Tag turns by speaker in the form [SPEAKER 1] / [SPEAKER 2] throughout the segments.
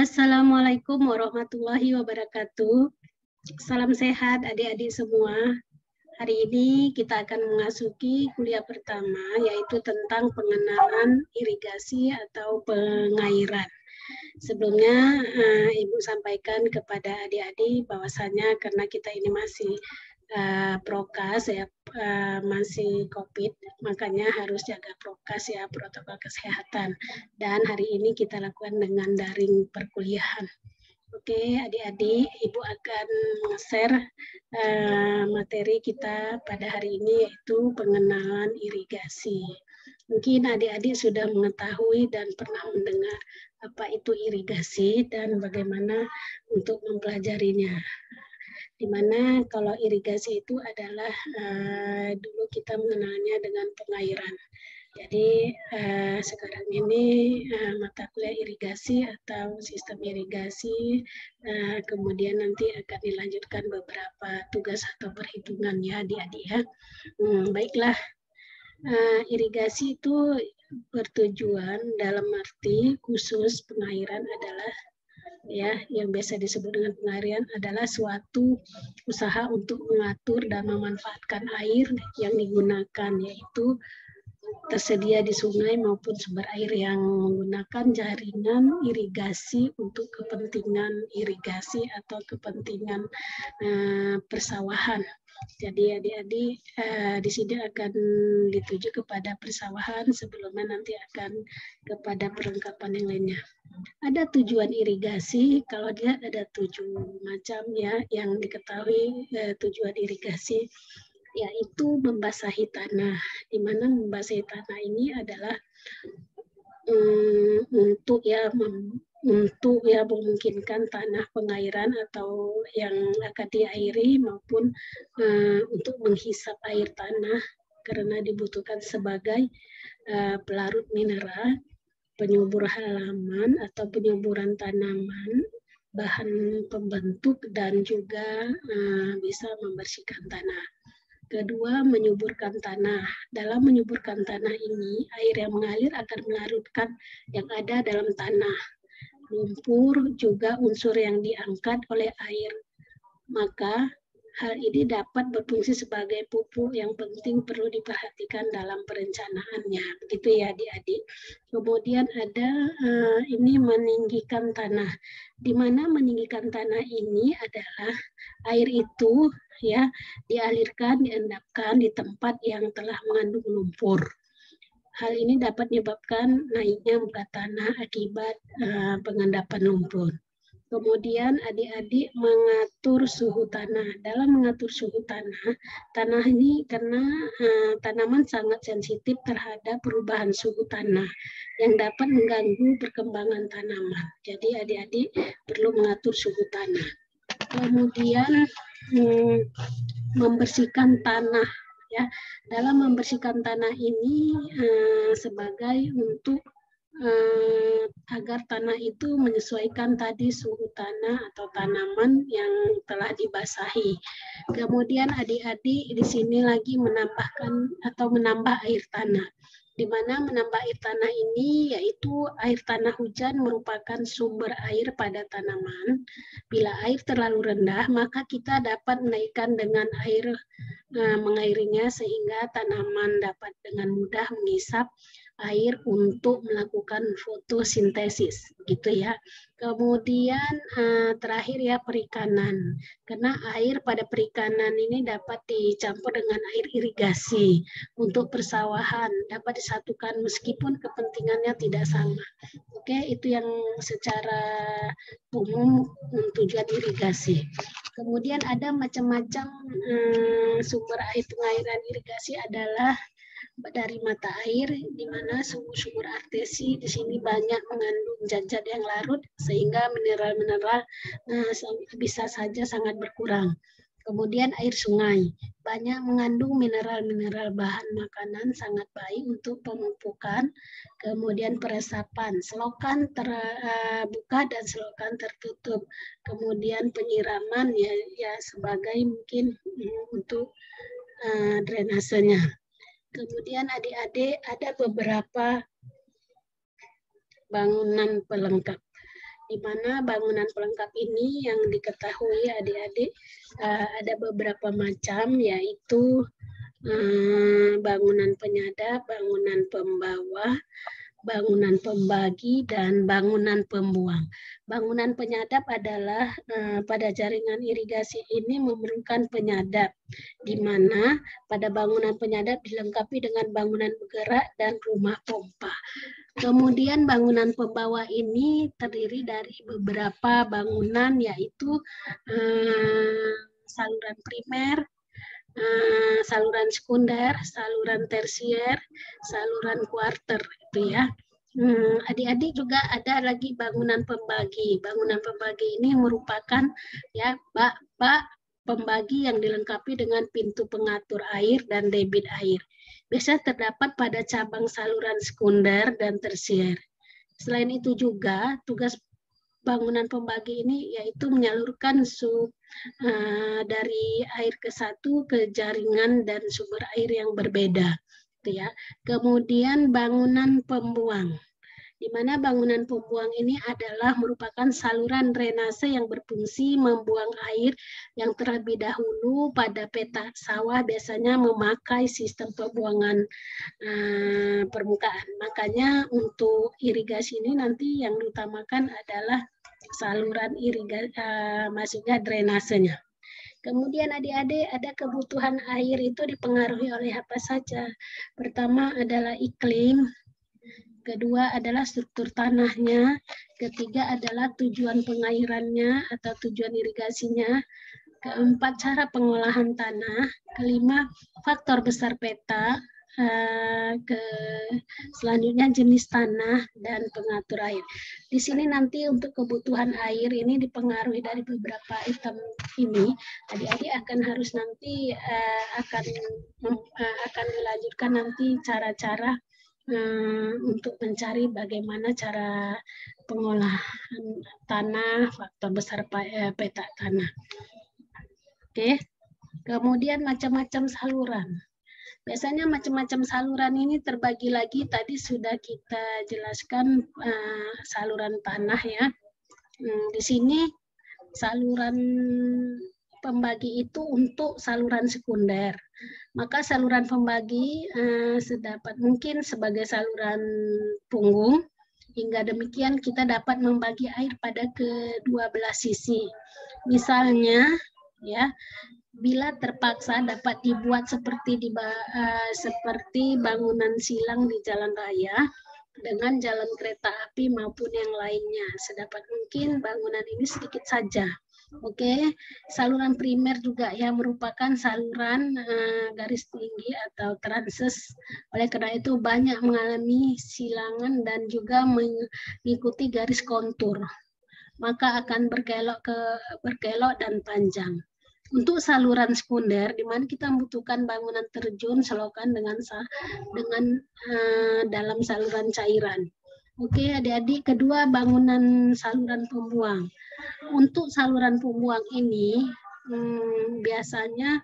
[SPEAKER 1] Assalamualaikum warahmatullahi wabarakatuh. Salam sehat adik-adik semua. Hari ini kita akan memasuki kuliah pertama, yaitu tentang pengenalan irigasi atau pengairan. Sebelumnya Ibu sampaikan kepada adik-adik bahwasanya karena kita ini masih prokes ya, masih COVID, makanya harus jaga prokes ya, protokol kesehatan. Dan hari ini kita lakukan dengan daring perkuliahan. Oke, adik-adik, Ibu akan share materi kita pada hari ini, yaitu pengenalan irigasi. Mungkin adik-adik sudah mengetahui dan pernah mendengar apa itu irigasi dan bagaimana untuk mempelajarinya. Dimana kalau irigasi itu adalah dulu kita mengenalnya dengan pengairan. Jadi sekarang ini mata kuliah irigasi atau sistem irigasi, kemudian nanti akan dilanjutkan beberapa tugas atau perhitungan ya adik-adik ya. Baiklah, irigasi itu bertujuan dalam arti khusus pengairan adalah ya yang biasa disebut dengan pengairan adalah suatu usaha untuk mengatur dan memanfaatkan air yang digunakan, yaitu tersedia di sungai maupun sumber air yang menggunakan jaringan irigasi untuk kepentingan irigasi atau kepentingan persawahan. Jadi adik-adik di sini akan dituju kepada persawahan, sebelumnya nanti akan kepada perlengkapan yang lainnya. Ada tujuan irigasi, kalau dia ada 7 macam ya yang diketahui tujuan irigasi, yaitu membasahi tanah. Di mana membasahi tanah ini adalah untuk memungkinkan tanah pengairan atau yang akan diairi maupun untuk menghisap air tanah karena dibutuhkan sebagai pelarut mineral, penyubur halaman atau penyuburan tanaman, bahan pembentuk, dan juga bisa membersihkan tanah. Kedua, menyuburkan tanah. Dalam menyuburkan tanah ini, air yang mengalir akan melarutkan yang ada dalam tanah. Lumpur juga unsur yang diangkat oleh air. Maka hal ini dapat berfungsi sebagai pupuk yang penting perlu diperhatikan dalam perencanaannya. Begitu ya adik-adik. Kemudian ada ini meninggikan tanah. Di mana meninggikan tanah ini adalah air itu ya dialirkan, diendapkan di tempat yang telah mengandung lumpur. Hal ini dapat menyebabkan naiknya muka tanah akibat pengendapan lumpur. Kemudian adik-adik mengatur suhu tanah. Dalam mengatur suhu tanah ini karena tanaman sangat sensitif terhadap perubahan suhu tanah yang dapat mengganggu perkembangan tanaman. Jadi adik-adik perlu mengatur suhu tanah. Kemudian membersihkan tanah. Ya, dalam membersihkan tanah ini sebagai untuk agar tanah itu menyesuaikan tadi suhu tanah atau tanaman yang telah dibasahi. Kemudian adik-adik di sini lagi menambahkan atau menambah air tanah. Di mana menambah air tanah ini yaitu air tanah hujan merupakan sumber air pada tanaman. Bila air terlalu rendah, maka kita dapat menaikkan dengan air mengairinya sehingga tanaman dapat dengan mudah menghisap air untuk melakukan fotosintesis, gitu ya. Kemudian terakhir ya perikanan, karena air pada perikanan ini dapat dicampur dengan air irigasi untuk persawahan, dapat disatukan meskipun kepentingannya tidak sama. Oke, itu yang secara umum tujuan irigasi. Kemudian ada macam-macam sumber air pengairan irigasi adalah dari mata air, di mana sumur-sumur artesi di sini banyak mengandung zat-zat yang larut sehingga mineral-mineral bisa saja sangat berkurang. Kemudian air sungai banyak mengandung mineral-mineral bahan makanan sangat baik untuk pemupukan. Kemudian peresapan, selokan terbuka dan selokan tertutup. Kemudian penyiraman ya sebagai mungkin untuk drainasenya. Kemudian adik-adik ada beberapa bangunan pelengkap. di mana bangunan pelengkap ini yang diketahui adik-adik ada beberapa macam, yaitu bangunan penyadap, bangunan pembawah, bangunan pembagi, dan bangunan pembuang. Bangunan penyadap adalah pada jaringan irigasi ini memerlukan penyadap, di mana pada bangunan penyadap dilengkapi dengan bangunan bergerak dan rumah pompa. Kemudian bangunan pembawa ini terdiri dari beberapa bangunan, yaitu saluran primer, saluran sekunder, saluran tersier, saluran kuarter, itu ya. Adik-adik juga ada lagi bangunan pembagi. Bangunan pembagi ini merupakan ya bak pembagi yang dilengkapi dengan pintu pengatur air dan debit air. Biasanya terdapat pada cabang saluran sekunder dan tersier. Selain itu juga tugas bangunan pembagi ini yaitu menyalurkan dari air ke satu ke jaringan dan sumber air yang berbeda, gitu ya. Kemudian bangunan pembuang, di mana bangunan pembuang ini adalah merupakan saluran drainase yang berfungsi membuang air yang terlebih dahulu pada petak sawah biasanya memakai sistem pembuangan permukaan. Makanya untuk irigasi ini nanti yang diutamakan adalah saluran irigasi, maksudnya drainasenya. Kemudian adik-adik ada kebutuhan air itu dipengaruhi oleh apa saja. Pertama adalah iklim, kedua adalah struktur tanahnya, ketiga adalah tujuan pengairannya atau tujuan irigasinya, keempat cara pengolahan tanah, kelima faktor besar peta, selanjutnya jenis tanah dan pengatur air. Di sini nanti untuk kebutuhan air ini dipengaruhi dari beberapa item ini. Adik-adik akan harus nanti akan melanjutkan nanti cara-cara untuk mencari bagaimana cara pengolahan tanah, faktor besar peta tanah. Oke. Kemudian macam-macam saluran. Biasanya macam-macam saluran ini terbagi lagi, tadi sudah kita jelaskan saluran tanah ya. Di sini saluran pembagi itu untuk saluran sekunder. Maka saluran pembagi sedapat mungkin sebagai saluran punggung, hingga demikian kita dapat membagi air pada kedua belah sisi. Misalnya ya, bila terpaksa dapat dibuat seperti bangunan silang di jalan raya dengan jalan kereta api maupun yang lainnya. Sedapat mungkin bangunan ini sedikit saja. Oke, saluran primer juga ya merupakan saluran garis tinggi atau transes. Oleh karena itu banyak mengalami silangan dan juga mengikuti garis kontur. Maka akan berkelok dan panjang. Untuk saluran sekunder, di mana kita membutuhkan bangunan terjun, selokan dengan dalam saluran cairan. Oke, adik-adik, kedua bangunan saluran pembuang. Untuk saluran pembuang ini biasanya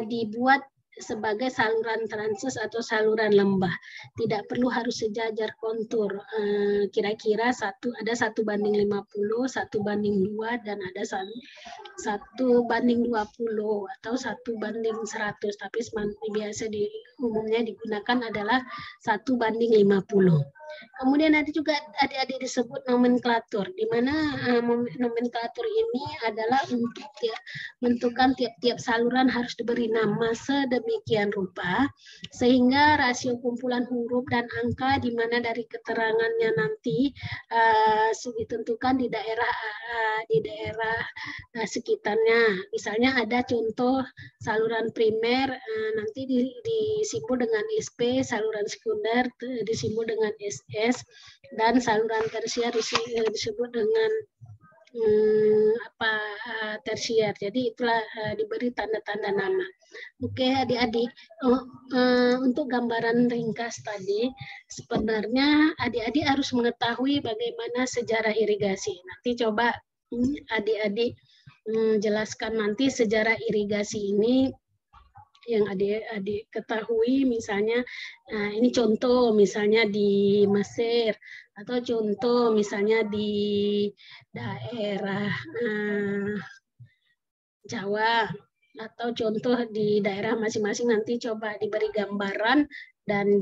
[SPEAKER 1] dibuat sebagai saluran transes atau saluran lembah. Tidak perlu harus sejajar kontur. Kira-kira ada 1:50, 1:2, dan ada 1:20 atau 1:100. Tapi biasa umumnya digunakan adalah 1:50. Kemudian ada juga adik-adik disebut nomenklatur, di mana nomenklatur ini adalah untuk menentukan tiap-tiap saluran harus diberi nama sedemikian rupa sehingga rasio kumpulan huruf dan angka di mana dari keterangannya nanti ditentukan di daerah sekitarnya. Misalnya ada contoh saluran primer nanti disimbol dengan SP, saluran sekunder disimbol dengan SS, dan saluran tersier disebut dengan tersier. Jadi itulah diberi tanda-tanda nama. Oke, adik-adik, untuk gambaran ringkas tadi, sebenarnya adik-adik harus mengetahui bagaimana sejarah irigasi. Nanti coba adik-adik jelaskan nanti sejarah irigasi ini yang adik-adik ketahui, misalnya ini contoh misalnya di Mesir, atau contoh misalnya di daerah Jawa, atau contoh di daerah masing-masing, nanti coba diberi gambaran dan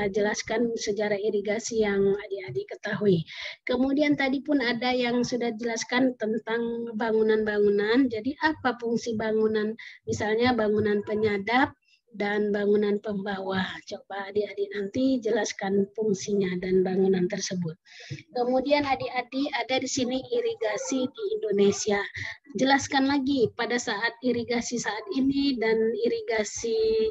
[SPEAKER 1] jelaskan sejarah irigasi yang adik-adik ketahui. Kemudian tadi pun ada yang sudah jelaskan tentang bangunan-bangunan. Jadi apa fungsi bangunan? Misalnya bangunan penyadap dan bangunan pembawah. Coba adik-adik nanti jelaskan fungsinya dan bangunan tersebut. Kemudian adik-adik ada di sini irigasi di Indonesia. Jelaskan lagi pada saat irigasi saat ini dan irigasi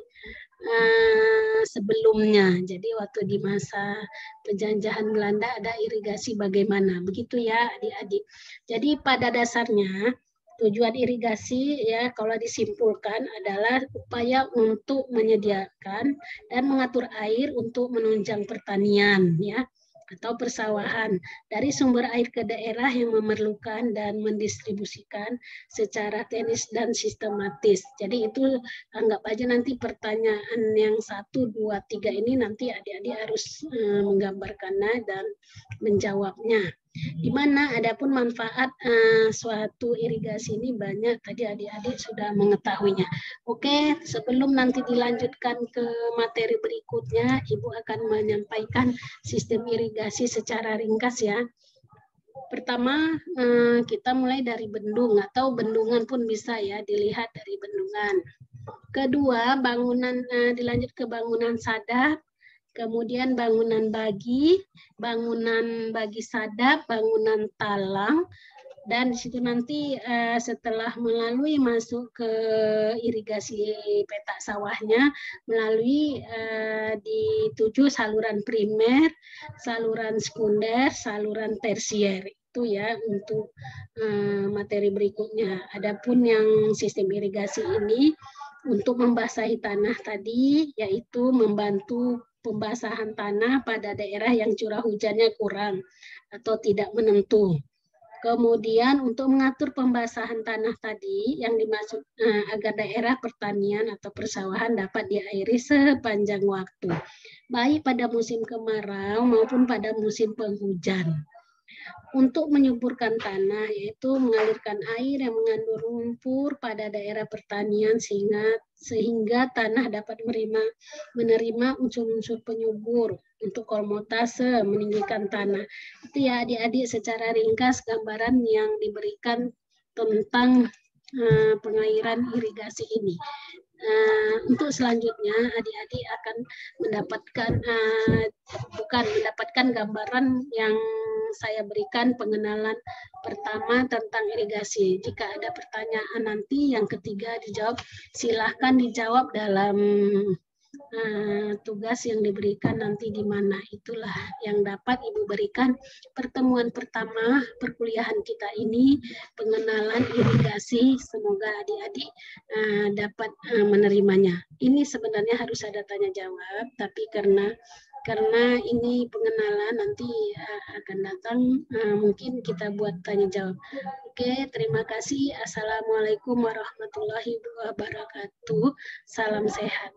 [SPEAKER 1] sebelumnya. Jadi waktu di masa penjajahan Belanda ada irigasi bagaimana. Begitu ya adik-adik. Jadi pada dasarnya tujuan irigasi ya kalau disimpulkan adalah upaya untuk menyediakan dan mengatur air untuk menunjang pertanian ya atau persawahan dari sumber air ke daerah yang memerlukan dan mendistribusikan secara teknis dan sistematis. Jadi itu anggap aja nanti pertanyaan yang 1, 2, 3 ini nanti adik-adik harus menggambarkannya dan menjawabnya. Di mana adapun manfaat suatu irigasi ini banyak tadi adik-adik sudah mengetahuinya. Oke, sebelum nanti dilanjutkan ke materi berikutnya, Ibu akan menyampaikan sistem irigasi secara ringkas ya. Pertama, kita mulai dari bendung atau bendungan pun bisa ya dilihat dari bendungan. Kedua, bangunan dilanjut ke bangunan sadap. Kemudian bangunan bagi sadap, bangunan talang, dan di situ nanti setelah melalui masuk ke irigasi petak sawahnya, melalui di 7 saluran primer, saluran sekunder, saluran tersier. Itu ya untuk materi berikutnya. Adapun yang sistem irigasi ini untuk membasahi tanah tadi, yaitu membantu pembasahan tanah pada daerah yang curah hujannya kurang atau tidak menentu. Kemudian untuk mengatur pembasahan tanah tadi yang dimaksud agar daerah pertanian atau persawahan dapat diairi sepanjang waktu, baik pada musim kemarau maupun pada musim penghujan. Untuk menyuburkan tanah, yaitu mengalirkan air yang mengandung lumpur pada daerah pertanian sehingga tanah dapat menerima unsur-unsur penyubur untuk kolmotase, meninggikan tanah. Itu ya adik-adik secara ringkas gambaran yang diberikan tentang pengairan irigasi ini. Untuk selanjutnya adik-adik akan mendapatkan gambaran yang saya berikan pengenalan pertama tentang irigasi. Jika ada pertanyaan nanti yang ketiga dijawab, silahkan dijawab dalam tugas yang diberikan nanti di mana. Itulah yang dapat Ibu berikan pertemuan pertama perkuliahan kita ini, pengenalan irigasi. Semoga adik-adik dapat menerimanya. Ini sebenarnya harus ada tanya jawab, tapi karena ini pengenalan nanti akan datang, mungkin kita buat tanya jawab. Oke, terima kasih. Assalamualaikum warahmatullahi wabarakatuh. Salam sehat.